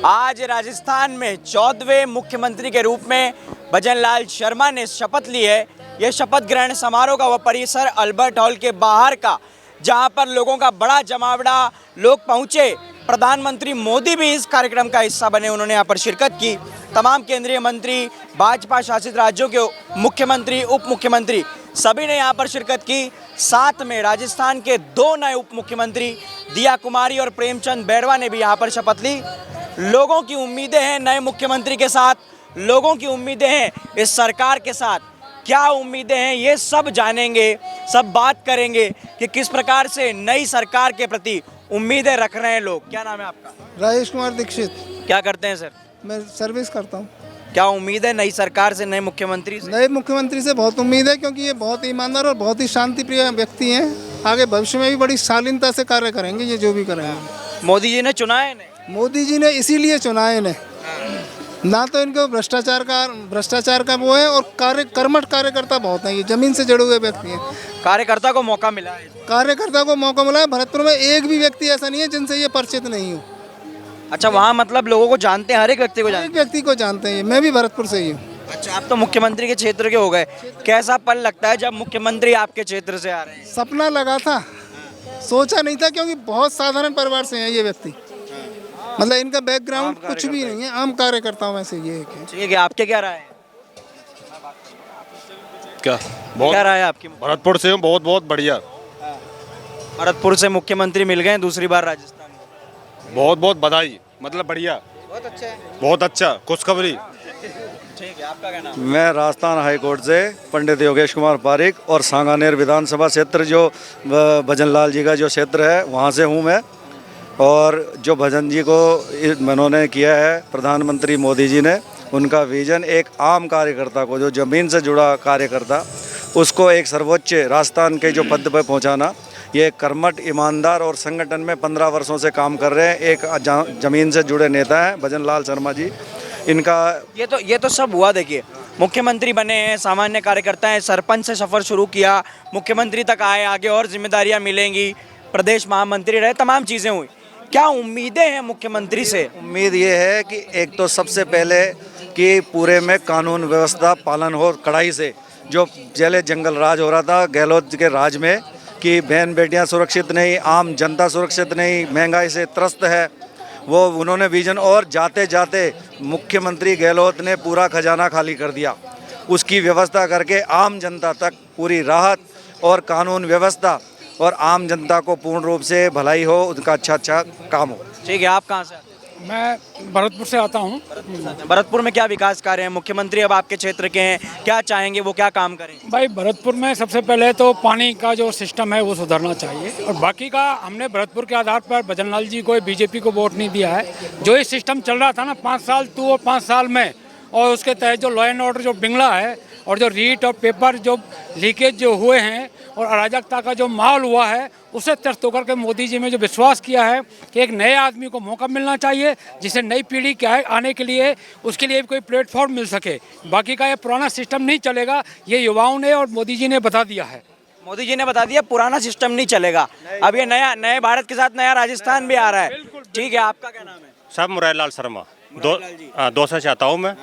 आज राजस्थान में 14वें मुख्यमंत्री के रूप में भजनलाल शर्मा ने शपथ ली है। यह शपथ ग्रहण समारोह का वह परिसर अल्बर्ट हॉल के बाहर का, जहां पर लोगों का बड़ा जमावड़ा, लोग पहुंचे। प्रधानमंत्री मोदी भी इस कार्यक्रम का हिस्सा बने, उन्होंने यहाँ पर शिरकत की। तमाम केंद्रीय मंत्री, भाजपा शासित राज्यों के मुख्यमंत्री, उप मुख्यमंत्री सभी ने यहाँ पर शिरकत की। साथ में राजस्थान के 2 नए उप मुख्यमंत्री दिया कुमारी और प्रेमचंद बैरवा ने भी यहाँ पर शपथ ली। लोगों की उम्मीदें हैं नए मुख्यमंत्री के साथ, लोगों की उम्मीदें हैं इस सरकार के साथ। क्या उम्मीदें हैं ये सब जानेंगे, सब बात करेंगे कि किस प्रकार से नई सरकार के प्रति उम्मीदें रख रहे हैं लोग। क्या नाम है आपका? राजेश कुमार दीक्षित। क्या करते हैं सर? मैं सर्विस करता हूँ। क्या उम्मीद है नई सरकार से, नए मुख्यमंत्री से? नए मुख्यमंत्री से बहुत उम्मीद है, क्योंकि ये बहुत ईमानदार और बहुत ही शांतिप्रिय व्यक्ति हैं। आगे भविष्य में भी बड़ी शालीनता से कार्य करेंगे ये जो भी करेंगे। मोदी जी ने चुना है इन्हें? मोदी जी ने इसीलिए चुना है इन्हें, ना तो इनको भ्रष्टाचार का वो है, और कर्मठ कार्यकर्ता बहुत हैं, ये जमीन से जुड़े हुए व्यक्ति हैं। कार्यकर्ता को मौका मिला है? कार्यकर्ता को मौका मिला है। भरतपुर में एक भी व्यक्ति ऐसा नहीं है जिनसे ये परिचित नहीं हो। अच्छा, वहाँ मतलब लोगों को जानते हैं, हर एक व्यक्ति को एक जानते व्यक्ति को जानते हैं। मैं भी भरतपुर से ही हूँ। हैं। अच्छा, आप तो मुख्यमंत्री के क्षेत्र के हो गए। कैसा पल लगता है जब मुख्यमंत्री आपके क्षेत्र से आ रहे हैं? सपना लगा था, सोचा नहीं था, क्योंकि बहुत साधारण परिवार से हैं ये व्यक्ति। मतलब इनका बैकग्राउंड कुछ भी नहीं है, आम कार्यकर्ताओं में से ये है। ठीक है, आपके क्या राय है? क्या क्या राय है आपकी? भरतपुर से हूँ, बहुत बहुत बढ़िया। भरतपुर से मुख्यमंत्री मिल गए दूसरी बार राजस्थान में। बहुत बहुत बधाई, मतलब बढ़िया, बहुत अच्छा है। बहुत अच्छा, खुशखबरी। ठीक है, आपका क्या नाम? मैं राजस्थान हाई कोर्ट से पंडित योगेश कुमार पारिक और सांगानेर विधानसभा क्षेत्र जो भजनलाल जी का जो क्षेत्र है वहाँ से हूँ मैं। और जो भजन जी को उन्होंने किया है प्रधानमंत्री मोदी जी ने, उनका विजन एक आम कार्यकर्ता को, जो ज़मीन से जुड़ा कार्यकर्ता, उसको एक सर्वोच्च राजस्थान के जो पद पर पहुंचाना, ये कर्मठ, ईमानदार और संगठन में 15 वर्षों से काम कर रहे हैं एक ज़मीन से जुड़े नेता हैं भजनलाल शर्मा जी। इनका ये तो सब हुआ। देखिए, मुख्यमंत्री बने हैं, सामान्य कार्यकर्ता हैं, सरपंच से सफ़र शुरू किया, मुख्यमंत्री तक आए, आगे और जिम्मेदारियां मिलेंगी, प्रदेश महामंत्री रहे, तमाम चीज़ें हुई। क्या उम्मीदें हैं मुख्यमंत्री से? उम्मीद ये है कि एक तो सबसे पहले कि पूरे में कानून व्यवस्था पालन हो कड़ाई से। जो पहले जंगल राज हो रहा था गहलोत के राज में, कि बहन बेटियां सुरक्षित नहीं, आम जनता सुरक्षित नहीं, महंगाई से त्रस्त है, वो उन्होंने विजन, और जाते जाते मुख्यमंत्री गहलोत ने पूरा खजाना खाली कर दिया। उसकी व्यवस्था करके आम जनता तक पूरी राहत और कानून व्यवस्था और आम जनता को पूर्ण रूप से भलाई हो, उनका अच्छा काम हो। ठीक है, आप कहाँ से आते हैं? मैं भरतपुर से आता हूँ। भरतपुर में क्या विकास कार्य हैं? मुख्यमंत्री अब आपके क्षेत्र के हैं, क्या चाहेंगे, वो क्या काम करेंगे? भाई, भरतपुर में सबसे पहले तो पानी का जो सिस्टम है वो सुधरना चाहिए, और बाकी का हमने भरतपुर के आधार पर भजनलाल जी को, बीजेपी को वोट नहीं दिया है। जो ये सिस्टम चल रहा था ना 5 साल तू और 5 साल में, और उसके तहत जो लॉ एंड ऑर्डर जो बिगड़ा है, और जो रीट और पेपर जो लीकेज जो हुए हैं, और अराजकता का जो माहौल हुआ है, उसे त्रस्त होकर के मोदी जी में जो विश्वास किया है कि एक नए आदमी को मौका मिलना चाहिए, जिसे नई पीढ़ी क्या है आने के लिए, उसके लिए कोई प्लेटफॉर्म मिल सके। बाकी का ये पुराना सिस्टम नहीं चलेगा, ये युवाओं ने और मोदी जी ने बता दिया है। मोदी जी ने बता दिया पुराना सिस्टम नहीं चलेगा। अब ये नए भारत के साथ नया राजस्थान भी आ रहा है। ठीक है, आपका क्या नाम है? सब मुरारीलाल शर्मा, दौसा से आता हूँ मैं।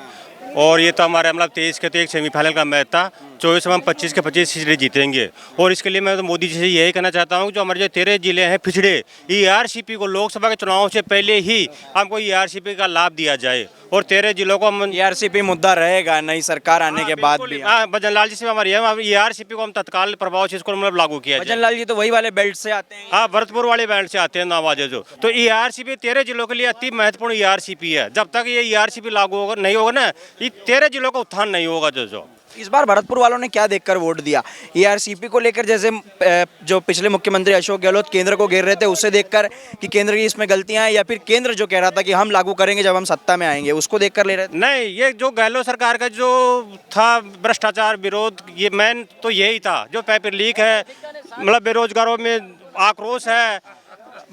और ये तो हमारे मतलब 23 के तो एक सेमीफाइनल का मैच था, 24 में हम 25 के 25 सीटें जीतेंगे। और इसके लिए मैं तो मोदी जी से यही कहना चाहता हूँ, जो हमारे जो 13 जिले हैं पिछड़े, ERCP को लोकसभा के चुनाव से पहले ही हमको ERCP का लाभ दिया जाए, और 13 जिलों को हम ERCP मुद्दा रहेगा नई सरकार आने के बाद भी। भजनलाल जी से हमारी ERCP को हम तत्काल प्रभाव से इसको मतलब लागू किया जाए। भजनलाल जी तो वही वाले बेल्ट से आते हैं। हाँ, भरतपुर वाले बैंड से आते हैं नवाजे जो। तो ERCP 13 जिलों के लिए अति महत्वपूर्ण ERCP है। जब तक ये ERCP लागू होगा नहीं होगा ना, ये 13 जिलों का उत्थान नहीं होगा। जो इस बार भरतपुर वालों ने क्या देखकर वोट दिया? ERCP को लेकर, जैसे जो पिछले मुख्यमंत्री अशोक गहलोत केंद्र को घेर रहे थे, उससे देखकर कि केंद्र की इसमें गलतियां हैं, या फिर केंद्र जो कह रहा था कि हम लागू करेंगे जब हम सत्ता में आएंगे, उसको देखकर ले रहे थे? नहीं, ये जो गहलोत सरकार का जो था भ्रष्टाचार विरोध, ये मेन तो यही था। जो पेपर लीक है, मतलब बेरोजगारों में आक्रोश है,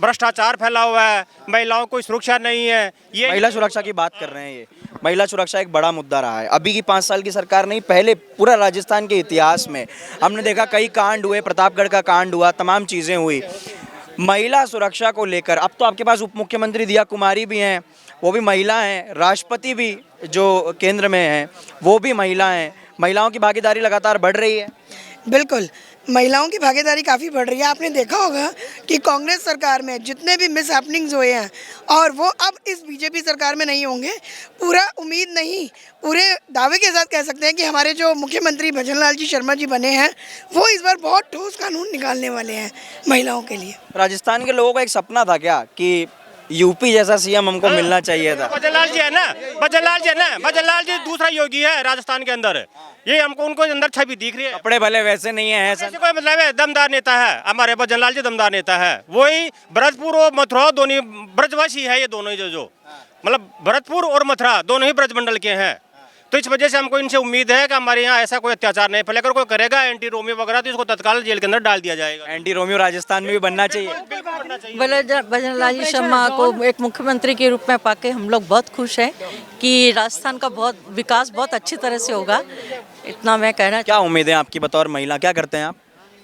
भ्रष्टाचार फैला हुआ है, महिलाओं को सुरक्षा नहीं है। ये महिला सुरक्षा की बात कर रहे हैं। ये महिला सुरक्षा एक बड़ा मुद्दा रहा है। अभी की 5 साल की सरकार नहीं, पहले पूरा राजस्थान के इतिहास में हमने देखा कई कांड हुए, प्रतापगढ़ का कांड हुआ, तमाम चीज़ें हुई। महिला सुरक्षा को लेकर अब तो आपके पास उप मुख्यमंत्री दिया कुमारी भी हैं, वो भी महिला हैं, राष्ट्रपति भी जो केंद्र में हैं वो भी महिला हैं, महिलाओं की भागीदारी लगातार बढ़ रही है। बिल्कुल, महिलाओं की भागीदारी काफ़ी बढ़ रही है। आपने देखा होगा कि कांग्रेस सरकार में जितने भी मिस हैपनिंग्स हुए हैं और वो अब इस बीजेपी सरकार में नहीं होंगे, पूरा उम्मीद नहीं, पूरे दावे के साथ कह सकते हैं कि हमारे जो मुख्यमंत्री भजन लाल जी शर्मा जी बने हैं वो इस बार बहुत ठोस कानून निकालने वाले हैं महिलाओं के लिए। राजस्थान के लोगों का एक सपना था क्या कि यूपी जैसा सीएम हमको मिलना चाहिए था? भजनलाल जी है ना, भजनलाल जी है ना, भजनलाल जी दूसरा योगी है राजस्थान के अंदर, ये हमको उनको अंदर छवि दिख रही है। कपड़े भले वैसे नहीं है ऐसे कोई मतलब है, दमदार नेता है हमारे भजनलाल जी, दमदार नेता है। वही भरतपुर और मथुरा दोनों ब्रजवासी है, ये दोनों ही जो मतलब भरतपुर और मथुरा दोनों ही ब्रज मंडल के हैं। तो इस वजह से हमको इनसे उम्मीद है कि हमारे यहाँ ऐसा कोई अत्याचार नहीं फैले। अगर कोई करेगा एंटी रोमियो वगैरह तो इसको तत्काल जेल के अंदर डाल दिया जाएगा। एंटी रोमियो राजस्थान में भी बनना चाहिए। भजनलाल जी शर्मा को एक मुख्यमंत्री के रूप में पाके हम लोग बहुत खुश हैं कि राजस्थान का बहुत विकास बहुत अच्छी तरह से होगा, इतना मैं कहना। क्या उम्मीद है आपकी बतौर महिला, क्या करते हैं आप?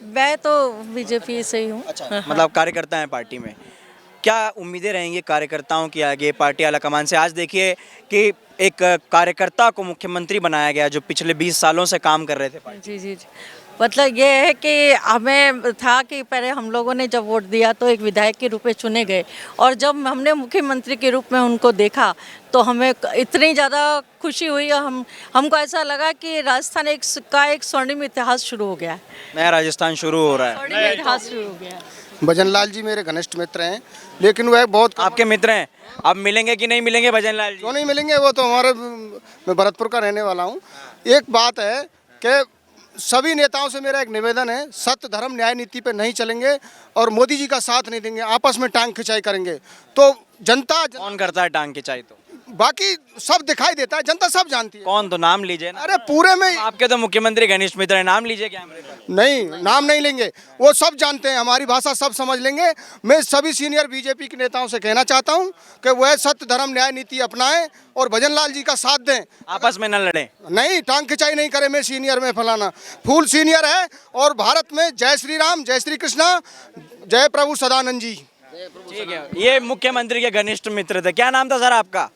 मैं तो बीजेपी से ही हूँ। अच्छा, मतलब कार्यकर्ता हैं पार्टी में। क्या उम्मीदें रहेंगी कार्यकर्ताओं की आगे पार्टी आलाकमान से? आज देखिए कि एक कार्यकर्ता को मुख्यमंत्री बनाया गया जो पिछले 20 सालों से काम कर रहे थे पार्टी। जी जी जी, मतलब ये है कि हमें था कि पहले हम लोगों ने जब वोट दिया तो एक विधायक के रूप में चुने गए और जब हमने मुख्यमंत्री के रूप में उनको देखा तो हमें इतनी ज़्यादा खुशी हुई और हमको ऐसा लगा कि राजस्थान एक स्वर्णिम इतिहास शुरू हो गया है। नया राजस्थान शुरू हो रहा है। स्वर्णिम इतिहास शुरू हो गया है। भजनलाल जी मेरे घनिष्ठ मित्र हैं, लेकिन वह बहुत आपके मित्र हैं, अब मिलेंगे कि नहीं मिलेंगे भजनलाल जी? क्यों नहीं मिलेंगे, वो तो हमारे, मैं भरतपुर का रहने वाला हूँ। एक बात है कि सभी नेताओं से मेरा एक निवेदन है, सत्य धर्म न्याय नीति पे नहीं चलेंगे और मोदी जी का साथ नहीं देंगे, आपस में टांग खिंचाई करेंगे तो जनता कौन करता है टांग खिंचाई? तो बाकी सब दिखाई देता है, जनता सब जानती है। कौन? तो नाम लीजिए ना। अरे पूरे में आपके तो मुख्यमंत्री घनिष्ठ मित्र हैं, नाम लीजिए कैमरे पर। नहीं, नाम नहीं लेंगे, वो सब जानते हैं, हमारी भाषा सब समझ लेंगे। मैं सभी सीनियर बीजेपी के नेताओं से कहना चाहता हूं कि वह सत्य धर्म न्याय नीति अपनाएं और भजनलाल जी का साथ दें, आपस में न लड़े। नहीं टांग खिंचाई नहीं करें। मैं सीनियर में फलाना फुल सीनियर है और भारत में जय श्री राम, जय श्री कृष्णा, जय प्रभु सदानंद जी। ठीक है, ये मुख्यमंत्री के घनिष्ठ मित्र थे। क्या नाम था सर आपका?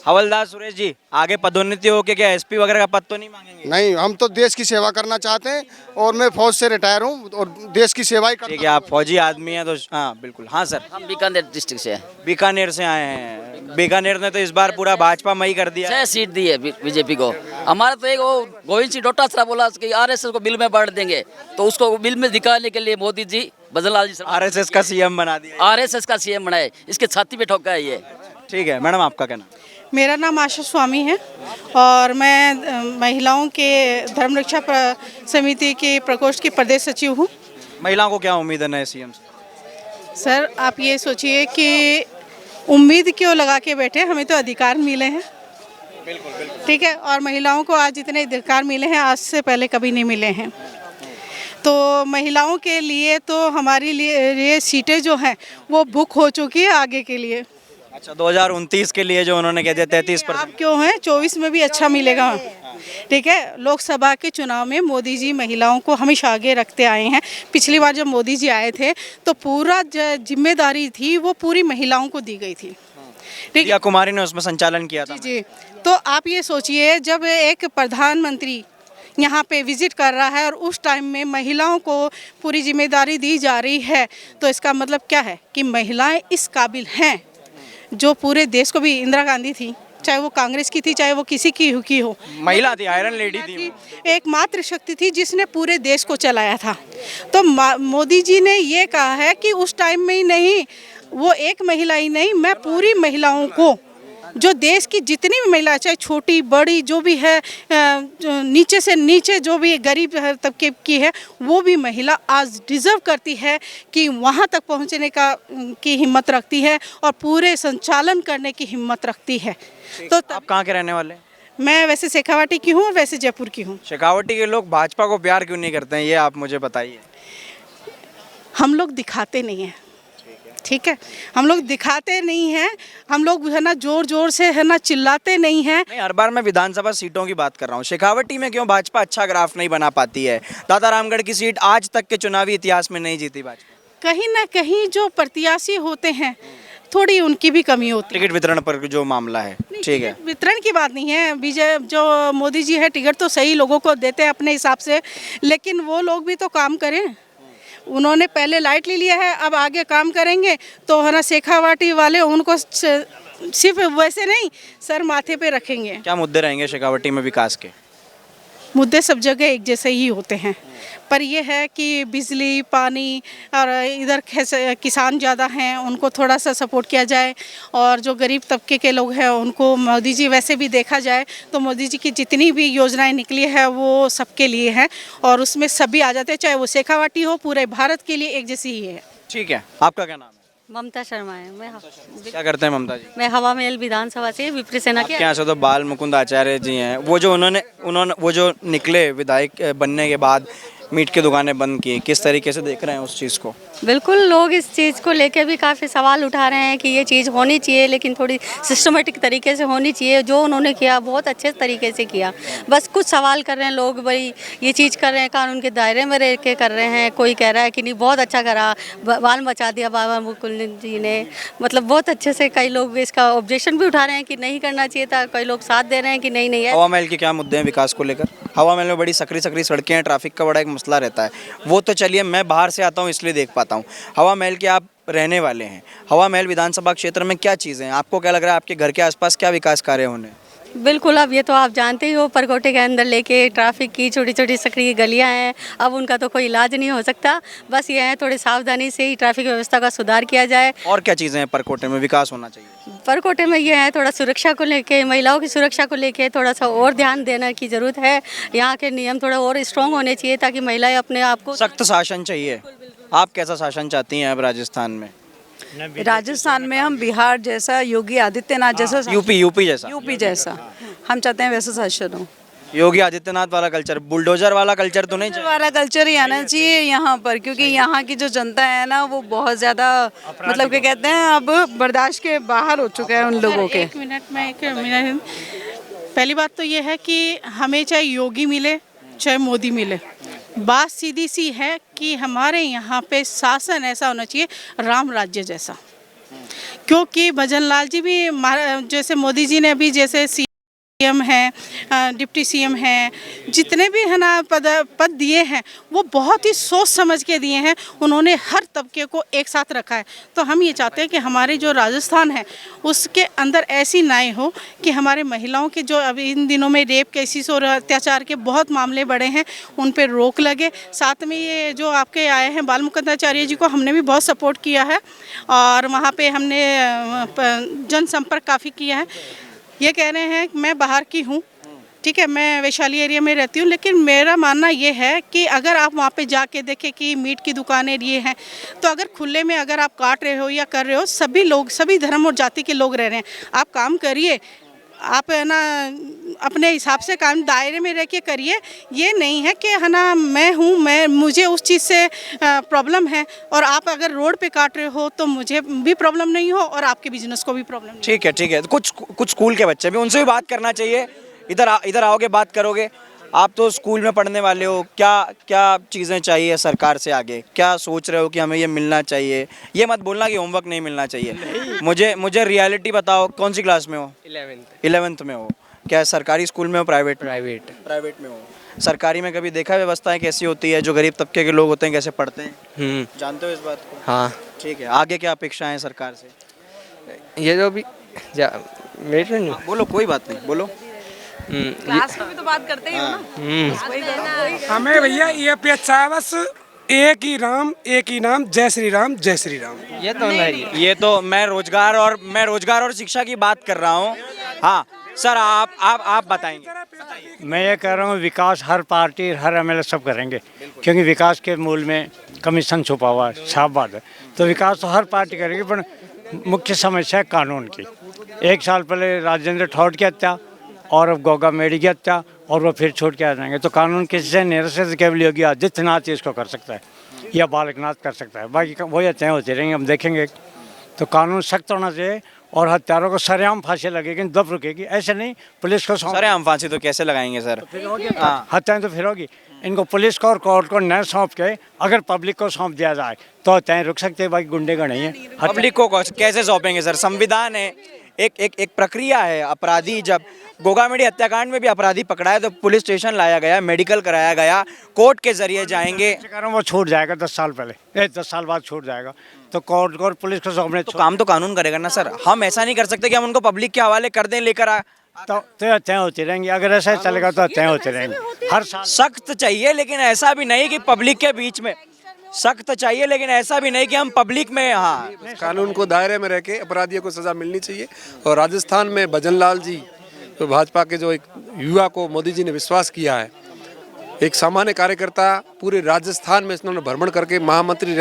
हवलदार सुरेश जी। आगे पदोन्नति हो के क्या एसपी वगैरह का पद तो नहीं मांगेंगे? नहीं, हम तो देश की सेवा करना चाहते हैं और मैं फौज से रिटायर हूँ और देश की सेवा ही करता हूं। ठीक है, आप फौजी आदमी हैं तो हाँ बिल्कुल। हाँ सर, हम बीकानेर डिस्ट्रिक्ट से हैं। बीकानेर से आए हैं। बीकानेर ने तो इस बार पूरा भाजपा मई कर दिया। 6 सीट दी है बीजेपी को। हमारा तो एक वो गोविंद सिंह डोटासरा बोला कि आरएसएस को बिल में बांट देंगे, तो उसको बिल में दिखाने के लिए मोदी जी भजनलाल जी आरएसएस का सीएम बना दिया। आरएसएस का सीएम बनाए, इसके छाती पे ठोका है ये। ठीक है मैडम, आपका कहना? मेरा नाम आशा स्वामी है और मैं महिलाओं के धर्म रक्षा समिति के प्रकोष्ठ की प्रदेश सचिव हूँ। महिलाओं को क्या उम्मीद है नए सीएम से? सर आप ये सोचिए कि उम्मीद क्यों लगा के बैठे, हमें तो अधिकार मिले हैं। ठीक है, और महिलाओं को आज इतने अधिकार मिले हैं, आज से पहले कभी नहीं मिले हैं। तो महिलाओं के लिए तो हमारे लिए सीटें जो हैं वो बुक हो चुकी है आगे के लिए। अच्छा, 2029 के लिए जो उन्होंने कह दिया 33%। आप क्यों हैं, 24 में भी अच्छा मिलेगा। ठीक है, लोकसभा के चुनाव में मोदी जी महिलाओं को हमेशा आगे रखते आए हैं। पिछली बार जब मोदी जी आए थे तो पूरा जिम्मेदारी थी वो पूरी महिलाओं को दी गई थी। ठीक है, कुमारी ने उसमें संचालन किया था। जी, तो आप ये सोचिए जब एक प्रधानमंत्री यहाँ पे विजिट कर रहा है और उस टाइम में महिलाओं को पूरी जिम्मेदारी दी जा रही है, तो इसका मतलब क्या है कि महिलाएं इस काबिल हैं जो पूरे देश को भी, इंदिरा गांधी थी, चाहे वो कांग्रेस की थी चाहे वो किसी की हो, महिला थी, आयरन लेडी थी, एकमात्र शक्ति थी जिसने पूरे देश को चलाया था। तो मोदी जी ने ये कहा है कि उस टाइम में ही नहीं, वो एक महिला ही नहीं, मैं पूरी महिलाओं को, जो देश की जितनी भी महिला, चाहे छोटी बड़ी जो भी है, नीचे से नीचे जो भी गरीब तबके की है, वो भी महिला आज डिज़र्व करती है कि वहाँ तक पहुँचने की हिम्मत रखती है और पूरे संचालन करने की हिम्मत रखती है। तो आप कहाँ के रहने वाले? मैं वैसे शेखावाटी की हूँ, वैसे जयपुर की हूँ। शेखावाटी के लोग भाजपा को प्यार क्यों नहीं करते हैं, ये आप मुझे बताइए। हम लोग दिखाते नहीं हैं। ठीक है, हम लोग दिखाते नहीं हैं, हम लोग है ना जोर जोर से है ना चिल्लाते नहीं हैं। नहीं, हर बार मैं विधानसभा सीटों की बात कर रहा हूँ। शेखावाटी में क्यों भाजपा अच्छा ग्राफ नहीं बना पाती है? दादा रामगढ़ की सीट आज तक के चुनावी इतिहास में नहीं जीती भाजपा। कहीं ना कहीं जो प्रत्याशी होते हैं थोड़ी उनकी भी कमी होती है। टिकट वितरण पर जो मामला है, ठीक है। वितरण की बात नहीं है, बीजेपी जो मोदी जी है टिकट तो सही लोगों को देते हैं अपने हिसाब से, लेकिन वो लोग भी तो काम करें। उन्होंने पहले लाइट ले लिया है, अब आगे काम करेंगे तो है ना, शेखावाटी वाले उनको सिर्फ वैसे नहीं सर माथे पे रखेंगे। क्या मुद्दे रहेंगे शेखावटी में विकास के? मुद्दे सब जगह एक जैसे ही होते हैं, पर यह है कि बिजली पानी और इधर किसान ज़्यादा हैं, उनको थोड़ा सा सपोर्ट किया जाए, और जो गरीब तबके के लोग हैं उनको मोदी जी, वैसे भी देखा जाए तो मोदी जी की जितनी भी योजनाएं निकली है वो सबके लिए है और उसमें सभी आ जाते हैं, चाहे वो शेखावाटी हो, पूरे भारत के लिए एक जैसी ही है। ठीक है, आपका क्या नाम है? ममता शर्मा है। क्या करते हैं ममता जी? मैं हवा महल विधानसभा से विप्र सेना आपके यहाँ से तो बाल मुकुंद आचार्य जी हैं, वो जो उन्होंने वो जो निकले विधायक बनने के बाद मीट की दुकानें बंद की, किस तरीके से देख रहे हैं उस चीज़ को? बिल्कुल, लोग इस चीज़ को लेकर भी काफ़ी सवाल उठा रहे हैं कि ये चीज़ होनी चाहिए, लेकिन थोड़ी सिस्टमेटिक तरीके से होनी चाहिए। जो उन्होंने किया बहुत अच्छे तरीके से किया, बस कुछ सवाल कर रहे हैं लोग, भाई ये चीज़ कर रहे हैं कानून के दायरे में रह के कर रहे हैं। कोई कह रहा है कि नहीं बहुत अच्छा करा, बाल बचा दिया बाबा मुकुंद जी ने, मतलब बहुत अच्छे से। कई लोग इसका ऑब्जेक्शन भी उठा रहे हैं कि नहीं करना चाहिए था, कई लोग साथ दे रहे हैं कि नहीं नहीं है। हवा महल के क्या मुद्दे हैं विकास को लेकर? हवा महल में बड़ी सकरी सकरी सड़कें हैं, ट्रैफिक का बड़ा एक मसला रहता है। वो तो चलिए मैं बाहर से आता हूँ इसलिए देख पाता हूँ, हवा महल के आप रहने वाले हैं, हवा महल विधानसभा क्षेत्र में क्या चीज़ें हैं? आपको क्या लग रहा है आपके घर के आसपास क्या विकास कार्य होने? बिल्कुल, अब ये तो आप जानते ही हो, परकोटे के अंदर लेके ट्रैफिक की छोटी छोटी सकरी गलियां हैं, अब उनका तो कोई इलाज नहीं हो सकता। बस ये है थोड़ी सावधानी से ही ट्रैफिक व्यवस्था का सुधार किया जाए। और क्या चीज़ें हैं परकोटे में विकास होना चाहिए? परकोटे में ये है थोड़ा सुरक्षा को लेके, महिलाओं की सुरक्षा को लेके थोड़ा सा और ध्यान देने की ज़रूरत है। यहाँ के नियम थोड़ा और स्ट्रॉन्ग होने चाहिए ताकि महिलाएं अपने आप को, सख्त शासन चाहिए। आप कैसा शासन चाहती हैं अब राजस्थान में? राजस्थान में हम बिहार जैसा, योगी आदित्यनाथ जैसा, यूपी जैसा हम चाहते हैं वैसा शासन हो। योगी आदित्यनाथ वाला कल्चर, बुलडोजर वाला कल्चर तो नहीं चाहिए? वाला कल्चर ही आना चाहिए यहाँ पर, क्योंकि यहाँ की जो जनता है ना वो बहुत ज़्यादा, मतलब क्या कहते हैं, अब बर्दाश्त के बाहर हो चुका है उन लोगों के। एक मिनट, पहली बात तो ये है कि हमें चाहे योगी मिले चाहे मोदी मिले, बात सीधी सी है कि हमारे यहाँ पे शासन ऐसा होना चाहिए राम राज्य जैसा। क्योंकि भजन लाल जी भी जैसे मोदी जी ने अभी जैसे सीएम हैं, डिप्टी सीएम हैं, जितने भी है ना पद दिए हैं वो बहुत ही सोच समझ के दिए हैं। उन्होंने हर तबके को एक साथ रखा है। तो हम ये चाहते हैं कि हमारे जो राजस्थान है उसके अंदर ऐसी न्याय हो कि हमारे महिलाओं के जो अभी इन दिनों में रेप केसेस और अत्याचार के बहुत मामले बढ़े हैं उन पर रोक लगे। साथ में ये जो आपके आए हैं बाल मुकुंद आचार्य जी को हमने भी बहुत सपोर्ट किया है और वहाँ पे हमने जनसंपर्क काफ़ी किया है। ये कह रहे हैं कि मैं बाहर की हूँ, ठीक है, मैं वैशाली एरिया में रहती हूँ, लेकिन मेरा मानना ये है कि अगर आप वहाँ पे जाके देखें कि मीट की दुकानें ये हैं, तो अगर खुले में अगर आप काट रहे हो या कर रहे हो, सभी लोग, सभी धर्म और जाति के लोग रह रहे हैं, आप काम करिए, आप है ना अपने हिसाब से काम दायरे में रह के करिए। ये नहीं है कि है ना मुझे उस चीज़ से प्रॉब्लम है और आप अगर रोड पे काट रहे हो तो मुझे भी प्रॉब्लम नहीं हो और आपके बिजनेस को भी प्रॉब्लम नहीं। ठीक है, कुछ स्कूल के बच्चे भी, उनसे भी बात करना चाहिए। इधर आओगे बात करोगे। आप तो स्कूल में पढ़ने वाले हो, क्या चीज़ें चाहिए सरकार से आगे? क्या सोच रहे हो कि हमें ये मिलना चाहिए? ये मत बोलना कि होमवर्क नहीं मिलना चाहिए। मुझे रियलिटी बताओ, कौन सी क्लास में हो? 11th में हो। क्या सरकारी स्कूल में हो प्राइवेट में हो? सरकारी में कभी देखा व्यवस्थाएं कैसी होती है, जो गरीब तबके के लोग होते हैं कैसे पढ़ते हैं? जानते हो इस बात को? हाँ। ठीक है, आगे क्या अपेक्षाएं सरकार से? ये जो भी बोलो, कोई बात नहीं, बोलो। क्लास में भी तो बात करते ही हो ना। हमें भैया ये अपेक्षा है बस, एक ही नाम, जय श्री राम, जय श्री राम। ये तो मैं रोजगार और शिक्षा की बात कर रहा हूँ। हाँ सर, आप बताएंगे। मैं ये कह रहा हूँ विकास हर पार्टी हर एमएलए सब करेंगे, क्योंकि विकास के मूल में कमीशन छुपा हुआ है, साफ बात है। तो विकास तो हर पार्टी करेगी, पर मुख्य समस्या है कानून की। 1 साल पहले राजेंद्र ठौड़ की हत्या और अब गोगा मेडी की हत्या, और वो फिर छोड़ के आ जाएंगे। तो कानून किसी से निरस्त केवल योगी आदित्यनाथ इसको कर सकता है या बालकनाथ कर सकता है, बाकी वही हत्याएँ होती रहेंगी, हम देखेंगे। तो कानून सख्त होना चाहिए और हत्यारों को सरेआम फांसी लगेगी, दब रुकेगी। ऐसे नहीं पुलिस को सर आम फांसी तो कैसे लगाएंगे सर? हत्याएं तो फिर होगी। इनको पुलिस को और कोर्ट को न सौंप के अगर पब्लिक को सौंप दिया जाए तो हत्याएं रुक सकते हैं, बाकी गुंडे का नहीं है। पब्लिक को कैसे सौंपेंगे सर? संविधान है, एक प्रक्रिया है। अपराधी जब गोगामेडी हत्याकांड में भी अपराधी पकड़ा है तो पुलिस स्टेशन लाया गया, मेडिकल कराया गया, कोर्ट के जरिए जाएंगे। वो छूट जाएगा 10 साल पहले, 10 साल बाद छूट जाएगा तो कोर्ट और पुलिस को सौंपने तो काम तो कानून करेगा ना सर। हम ऐसा नहीं कर सकते कि हम उनको पब्लिक के हवाले कर दें लेकर तो हत्याएं होती रहेंगी। अगर ऐसा चलेगा तो हत्याएं होती रहेंगी हर साल। सख्त चाहिए लेकिन ऐसा भी नहीं कि पब्लिक के बीच में, सख्त चाहिए लेकिन ऐसा भी नहीं कि हम पब्लिक में। हाँ, कानून को दायरे में रह के अपराधियों को सजा मिलनी चाहिए। और राजस्थान में भजनलाल जी तो भाजपा के जो एक युवा को मोदी जी ने विश्वास किया है, एक सामान्य कार्यकर्ता पूरे राजस्थान में इन्होंने भ्रमण करके महामंत्री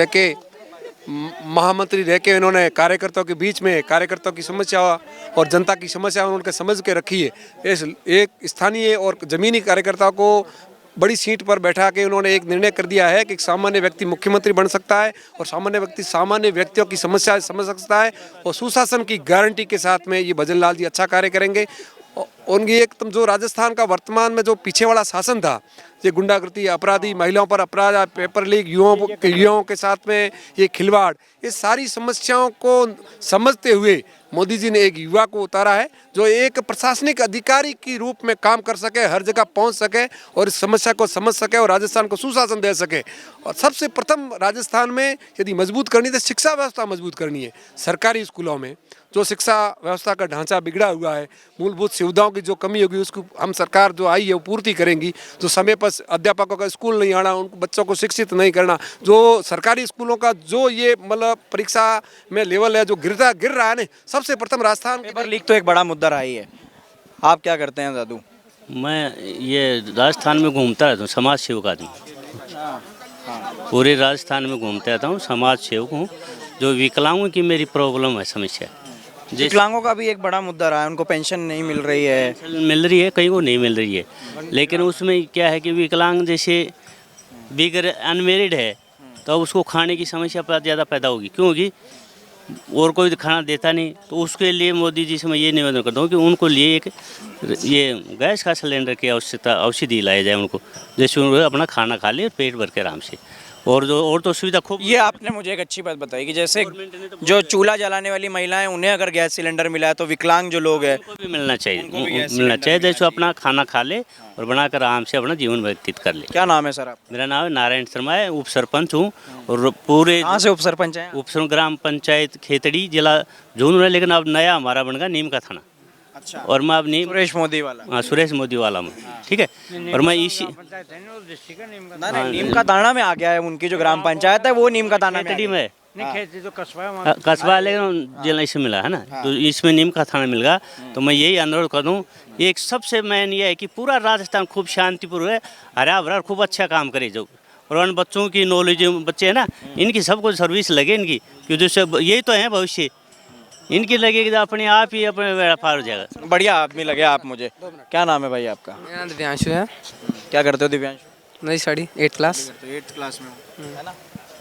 रह के इन्होंने कार्यकर्ताओं के बीच में कार्यकर्ताओं की समस्या और जनता की समस्या उनके समझ के रखी है। इस एक स्थानीय और जमीनी कार्यकर्ताओं को बड़ी सीट पर बैठा के उन्होंने एक निर्णय कर दिया है कि एक सामान्य व्यक्ति मुख्यमंत्री बन सकता है और सामान्य व्यक्ति सामान्य व्यक्तियों की समस्या समझ सकता है और सुशासन की गारंटी के साथ में ये भजनलाल जी अच्छा कार्य करेंगे। उनकी एक जो राजस्थान का वर्तमान में जो पीछे वाला शासन था, ये गुंडागर्दी, अपराधी, महिलाओं पर अपराध, पेपर लीक, युवाओं के साथ में ये खिलवाड़, ये सारी समस्याओं को समझते हुए मोदी जी ने एक युवा को उतारा है जो एक प्रशासनिक अधिकारी के रूप में काम कर सके, हर जगह पहुंच सके और इस समस्या को समझ सके और राजस्थान को सुशासन दे सके। और सबसे प्रथम राजस्थान में यदि मजबूत करनी है तो शिक्षा व्यवस्था मजबूत करनी है। सरकारी स्कूलों में जो शिक्षा व्यवस्था का ढांचा बिगड़ा हुआ है, मूलभूत सुविधाओं की जो कमी होगी उसको हम सरकार जो आई है वो पूर्ति करेंगी। जो समय पर अध्यापकों का स्कूल नहीं आना, उन बच्चों को शिक्षित नहीं करना, जो सरकारी स्कूलों का जो ये मतलब परीक्षा में लेवल है जो गिर रहा है ना, सबसे प्रथम राजस्थान। पेपर लीक तो एक बड़ा मुद्दा रहा ही है। आप क्या करते हैं दादू? मैं ये राजस्थान में घूमता रहता हूँ, समाज सेवक आदमी, पूरे राजस्थान में घूमता रहता हूँ, समाज सेवक हूँ। जो विकलांगों की मेरी प्रॉब्लम है, समस्या, विकलांगों का भी एक बड़ा मुद्दा रहा है, उनको पेंशन नहीं मिल रही है। मिल रही है, कहीं को नहीं मिल रही है, लेकिन उसमें क्या है कि विकलांग जैसे बिगर अनमेरिड है तो उसको खाने की समस्या ज़्यादा पैदा होगी, क्योंकि और कोई खाना देता नहीं। तो उसके लिए मोदी जी से मैं ये निवेदन करता हूँ कि उनको लिए एक ये गैस का सिलेंडर की औषधि लाया जाए उनको, जैसे उनको अपना खाना खा ले पेट भर के आराम से। और तो सुविधा खूब। ये आपने मुझे एक अच्छी बात बताई कि जैसे जो चूल्हा जलाने वाली महिलाएं, उन्हें अगर गैस सिलेंडर मिला है तो विकलांग जो लोग हैं उनको भी मिलना चाहिए, जैसे अपना खाना खा ले और बनाकर आराम से अपना जीवन व्यतीत कर ले। क्या नाम है सर आप? मेरा नाम है नारायण शर्मा है, उप सरपंच हूँ। और पूरे कहाँ से उप सरपंच हैं? ग्राम पंचायत खेतड़ी, जिला झुंझुनू है, लेकिन अब नया हमारा बन गया नीम का थाना। अच्छा। और मैं अब सुरेश मोदी वाला। हाँ, सुरेश मोदी वाला में, ठीक है। और मैं इसी नीम का दाना में आ गया है, उनकी जो ग्राम पंचायत है वो नीम का दाना में कस्बा, लेकिन जिला इसमें मिला है ना, तो इसमें नीम का थाना मिल गया। तो मैं यही अनुरोध कर दूँ, एक सबसे मेन ये है कि पूरा राजस्थान खूब शांतिपूर्ण है, हरा भरा, खूब अच्छा काम करे जो। और उन बच्चों की नॉलेज, बच्चे हैं ना, इनकी सबको सर्विस लगे इनकी, क्योंकि यही तो है भविष्य, इनकी लगेगी तो अपने आप ही अपने व्यापार हो जाएगा। बढ़िया आदमी लगे आप मुझे। क्या नाम है भाई आपका? मेरा नाम दिव्यांशु है। क्या करते हो दिव्यांशु? मेरी स्टडी 8th क्लास। तो 8th क्लास में है ना?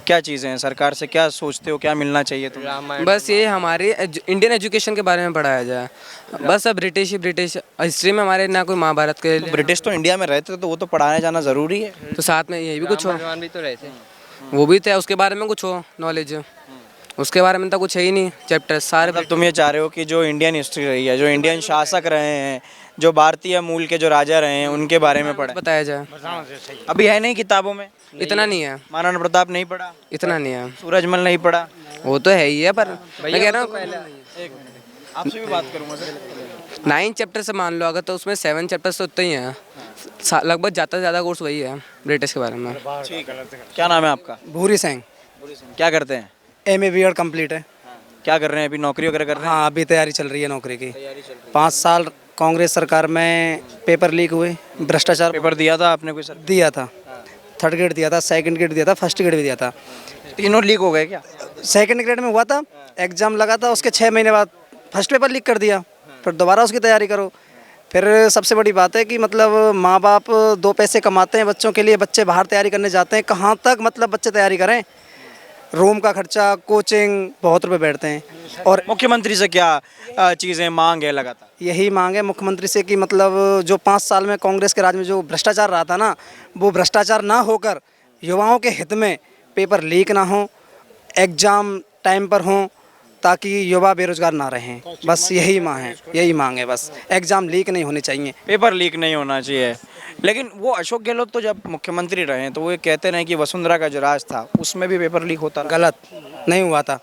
क्या चीज़ें हैं, सरकार से क्या सोचते हो, क्या मिलना चाहिए तुम्हें? बस ये हमारे इंडियन एजुकेशन के बारे में पढ़ाया जाए, बस। अब ब्रिटिश हिस्ट्री में हमारे ना कोई महाभारत के ब्रिटिश तो इंडिया में रहते तो वो तो पढ़ाने जाना ज़रूरी है। तो साथ में ये भी कुछ हो, वो भी थे, उसके बारे में कुछ हो नॉलेज, उसके बारे में तो कुछ है ही नहीं चैप्टर सारे। मतलब तुम ये चाह रहे हो कि जो इंडियन हिस्ट्री रही है, जो इंडियन शासक रहे हैं, जो भारतीय मूल के जो राजा रहे हैं, उनके बारे में बताया जाए। अभी है नहीं किताबों में, इतना नहीं है। महाराणा प्रताप नहीं पढ़ा, इतना नहीं है। सूरजमल नहीं पढ़ा, वो तो है ही है, पर मैं कह रहा हूँ आपसे भी बात करूँगा सर। 9 चैप्टर से मान लो अगर, तो उसमें 7 चैप्टर्स तो उतने ही हैं, लगभग ज़्यादा से ज़्यादा कोर्स वही है ब्रिटिश के बारे में। क्या नाम है आपका? भूरी सिंह। क्या करते हैं? MA BEd कंप्लीट है। क्या कर रहे हैं अभी, नौकरी वगैरह कर रहे हैं? हाँ, अभी तैयारी चल रही है नौकरी की। 5 साल कांग्रेस सरकार में पेपर लीक हुए, भ्रष्टाचार। पेपर दिया था आपने कोई सर? दिया था, 3rd ग्रेड दिया था, 2nd ग्रेड दिया था, 1st ग्रेड भी दिया था। तीनों लीक हो गए क्या? 2nd ग्रेड में हुआ था, एग्जाम लगा था, उसके 6 महीने बाद फर्स्ट पेपर लीक कर दिया, फिर दोबारा उसकी तैयारी करो। फिर सबसे बड़ी बात है कि मतलब माँ बाप 2 पैसे कमाते हैं बच्चों के लिए, बच्चे बाहर तैयारी करने जाते हैं, कहाँ तक मतलब बच्चे तैयारी करें। रूम का खर्चा, कोचिंग, बहुत रुपए बैठते हैं। और मुख्यमंत्री से क्या चीज़ें मांग है लगातार? यही मांग है मुख्यमंत्री से कि मतलब जो 5 साल में कांग्रेस के राज में जो भ्रष्टाचार रहा था ना, वो भ्रष्टाचार ना होकर युवाओं के हित में पेपर लीक ना हो, एग्ज़ाम टाइम पर हों, ताकि युवा बेरोजगार ना रहें। बस यही मांग है बस। एग्ज़ाम लीक नहीं होने चाहिए, पेपर लीक नहीं होना चाहिए। लेकिन वो अशोक गहलोत तो जब मुख्यमंत्री रहे तो वो ये कहते रहे कि वसुंधरा का जो राज था उसमें भी पेपर लीक होता रहा। गलत नहीं हुआ था।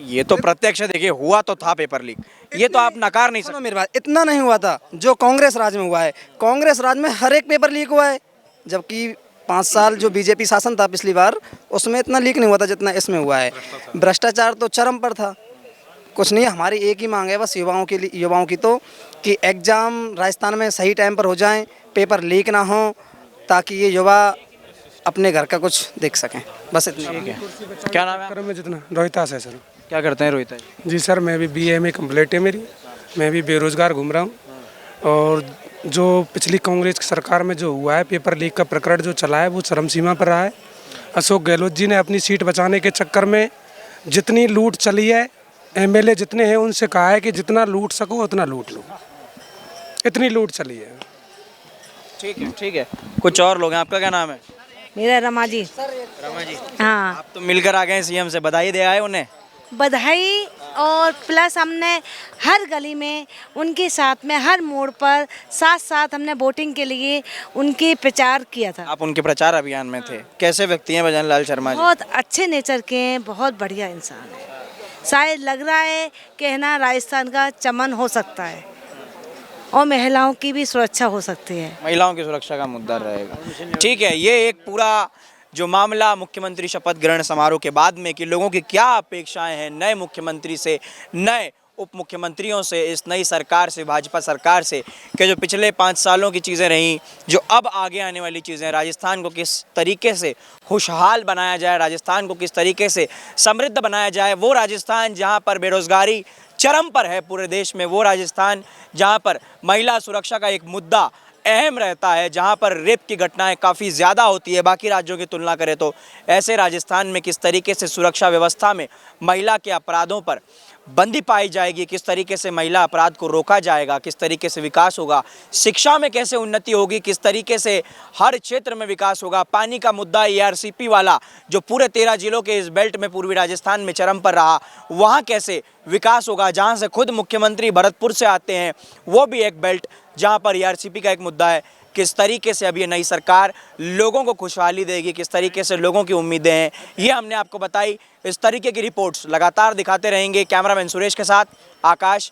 ये तो प्रत्यक्ष देखिए, हुआ तो था पेपर लीक, ये तो आप नकार नहीं सकते। मेरी बात, इतना नहीं हुआ था जो कांग्रेस राज में हुआ है। कांग्रेस राज में हर एक पेपर लीक हुआ है, जबकि 5 साल जो बीजेपी शासन था पिछली बार, उसमें इतना लीक नहीं हुआ था जितना इसमें हुआ है। भ्रष्टाचार तो चरम पर था। कुछ नहीं, हमारी एक ही मांग है बस युवाओं के लिए, युवाओं की तो, कि एग्ज़ाम राजस्थान में सही टाइम पर हो जाएं, पेपर लीक ना हो, ताकि ये युवा अपने घर का कुछ देख सकें। बस इतना। ठीक है। क्या नाम है आपका? में जितना रोहितास है सर। क्या करते हैं रोहित जी? जी सर, मैं भी BA में कंप्लीट है मेरी। मैं भी बेरोज़गार घूम रहा हूँ। और जो पिछली कांग्रेस की सरकार में जो हुआ है, पेपर लीक का प्रकरण जो चला है, वो चरम सीमा पर रहा है। अशोक गहलोत जी ने अपनी सीट बचाने के चक्कर में जितनी लूट चली है, MLA जितने हैं उनसे कहा है कि जितना लूट सको उतना लूट लो। इतनी लूट चली है। ठीक है, ठीक है। कुछ और लोग हैं। आपका क्या नाम है? मेरा रमा जी। रमा जी, हाँ, आप तो मिलकर आ गए CM से, बधाई दे आए उन्हें? बधाई, और प्लस हमने हर गली में उनके साथ में, हर मोड़ पर साथ साथ हमने वोटिंग के लिए उनकी प्रचार किया था। आप उनके प्रचार अभियान में थे। कैसे व्यक्ति हैं भजन लाल शर्मा जी? बहुत अच्छे नेचर के हैं, बहुत बढ़िया इंसान है। शायद लग रहा है कि है ना, राजस्थान का चमन हो सकता है और महिलाओं की भी सुरक्षा हो सकती है। महिलाओं की सुरक्षा का मुद्दा रहेगा। ठीक है, ये एक पूरा जो मामला मुख्यमंत्री शपथ ग्रहण समारोह के बाद में कि लोगों की क्या अपेक्षाएं हैं नए मुख्यमंत्री से, नए उप मुख्यमंत्रियों से, इस नई सरकार से, भाजपा सरकार से, कि जो पिछले 5 सालों की चीज़ें रहीं, जो अब आगे आने वाली चीज़ें, राजस्थान को किस तरीके से खुशहाल बनाया जाए, राजस्थान को किस तरीके से समृद्ध बनाया जाए। वो राजस्थान जहां पर बेरोज़गारी चरम पर है पूरे देश में, वो राजस्थान जहां पर महिला सुरक्षा का एक मुद्दा अहम रहता है, जहां पर रेप की घटनाएं काफ़ी ज़्यादा होती है बाकी राज्यों की तुलना करें तो, ऐसे राजस्थान में किस तरीके से सुरक्षा व्यवस्था में महिला के अपराधों पर बंदी पाई जाएगी, किस तरीके से महिला अपराध को रोका जाएगा, किस तरीके से विकास होगा, शिक्षा में कैसे उन्नति होगी, किस तरीके से हर क्षेत्र में विकास होगा, पानी का मुद्दा ERCP वाला जो पूरे 13 जिलों के इस बेल्ट में पूर्वी राजस्थान में चरम पर रहा, वहाँ कैसे विकास होगा, जहाँ से खुद मुख्यमंत्री भरतपुर से आते हैं, वो भी एक बेल्ट जहाँ पर ERCP का एक मुद्दा है। किस तरीके से अब ये नई सरकार लोगों को खुशहाली देगी, किस तरीके से लोगों की उम्मीदें हैं, ये हमने आपको बताई। इस तरीके की रिपोर्ट्स लगातार दिखाते रहेंगे। कैमरामैन सुरेश के साथ आकाश।